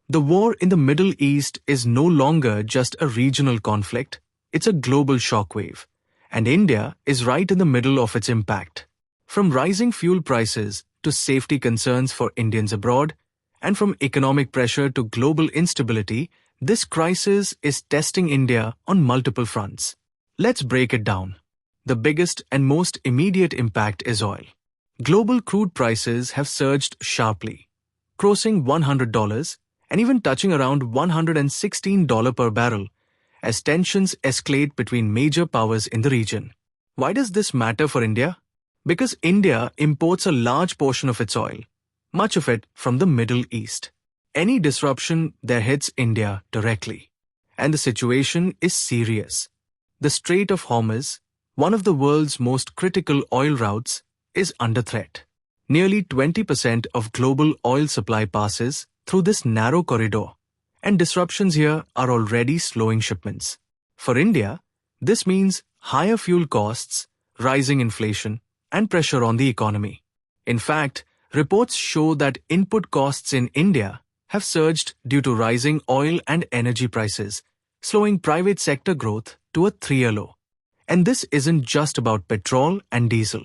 The war in the Middle East is no longer just a regional conflict, it's a global shockwave, and India is right in the middle of its impact. From rising fuel prices to safety concerns for Indians abroad, and from economic pressure to global instability, this crisis is testing India on multiple fronts. Let's break it down. The biggest and most immediate impact is oil. Global crude prices have surged sharply, crossing $100 and even touching around $116 per barrel as tensions escalate between major powers in the region. Why does this matter for India? Because India imports a large portion of its oil, much of it from the Middle East. Any disruption there hits India directly. And the situation is serious. The Strait of Hormuz, one of the world's most critical oil routes, is under threat. Nearly 20% of global oil supply passes through this narrow corridor, and disruptions here are already slowing shipments. For India, this means higher fuel costs, rising inflation, and pressure on the economy. In fact, reports show that input costs in India have surged due to rising oil and energy prices, slowing private sector growth to a 3-year low. And this isn't just about petrol and diesel.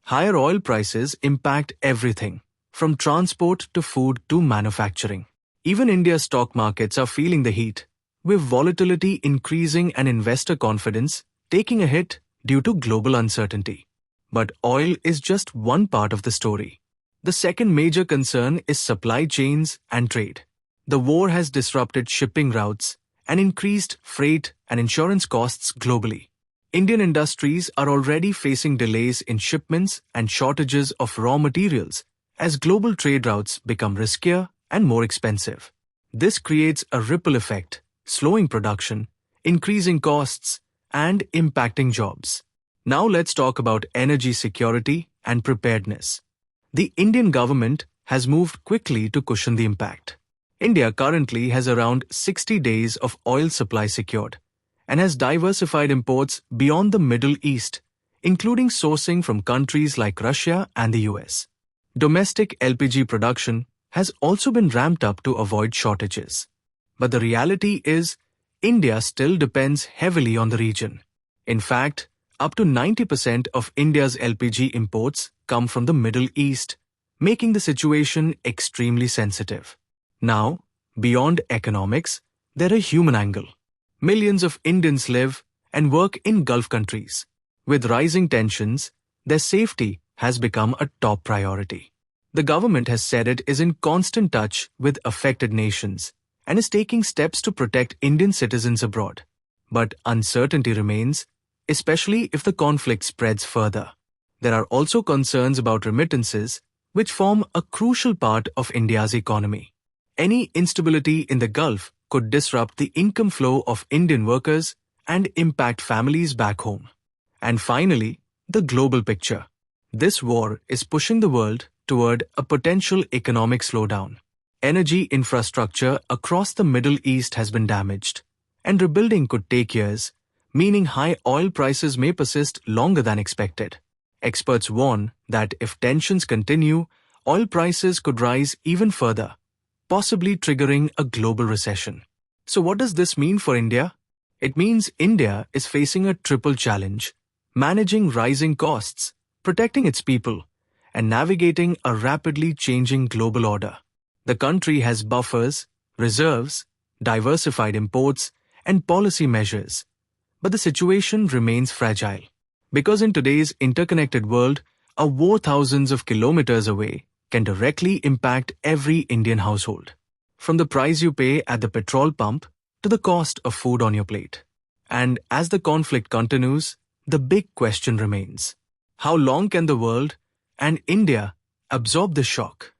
Higher oil prices impact everything, from transport to food to manufacturing. Even India's stock markets are feeling the heat, with volatility increasing and investor confidence taking a hit due to global uncertainty. But oil is just one part of the story. The second major concern is supply chains and trade. The war has disrupted shipping routes and increased freight and insurance costs globally. Indian industries are already facing delays in shipments and shortages of raw materials as global trade routes become riskier and more expensive. This creates a ripple effect, slowing production, increasing costs, and impacting jobs. Now let's talk about energy security and preparedness. The Indian government has moved quickly to cushion the impact. India currently has around 60 days of oil supply secured and has diversified imports beyond the Middle East, including sourcing from countries like Russia and the US. Domestic LPG production has also been ramped up to avoid shortages. But the reality is, India still depends heavily on the region. In fact, up to 90% of India's LPG imports come from the Middle East, making the situation extremely sensitive. Now, beyond economics, there's a human angle. Millions of Indians live and work in Gulf countries. With rising tensions, their safety has become a top priority. The government has said it is in constant touch with affected nations and is taking steps to protect Indian citizens abroad. But uncertainty remains, especially if the conflict spreads further. There are also concerns about remittances, which form a crucial part of India's economy. Any instability in the Gulf could disrupt the income flow of Indian workers and impact families back home. And finally, the global picture. This war is pushing the world toward a potential economic slowdown. Energy infrastructure across the Middle East has been damaged, and rebuilding could take years, meaning high oil prices may persist longer than expected. Experts warn that if tensions continue, oil prices could rise even further, possibly triggering a global recession. So what does this mean for India? It means India is facing a triple challenge: managing rising costs, protecting its people, and navigating a rapidly changing global order. The country has buffers, reserves, diversified imports, and policy measures. But the situation remains fragile. Because in today's interconnected world, a war thousands of kilometers away can directly impact every Indian household, from the price you pay at the petrol pump to the cost of food on your plate. And as the conflict continues, the big question remains: how long can the world and India absorb this shock?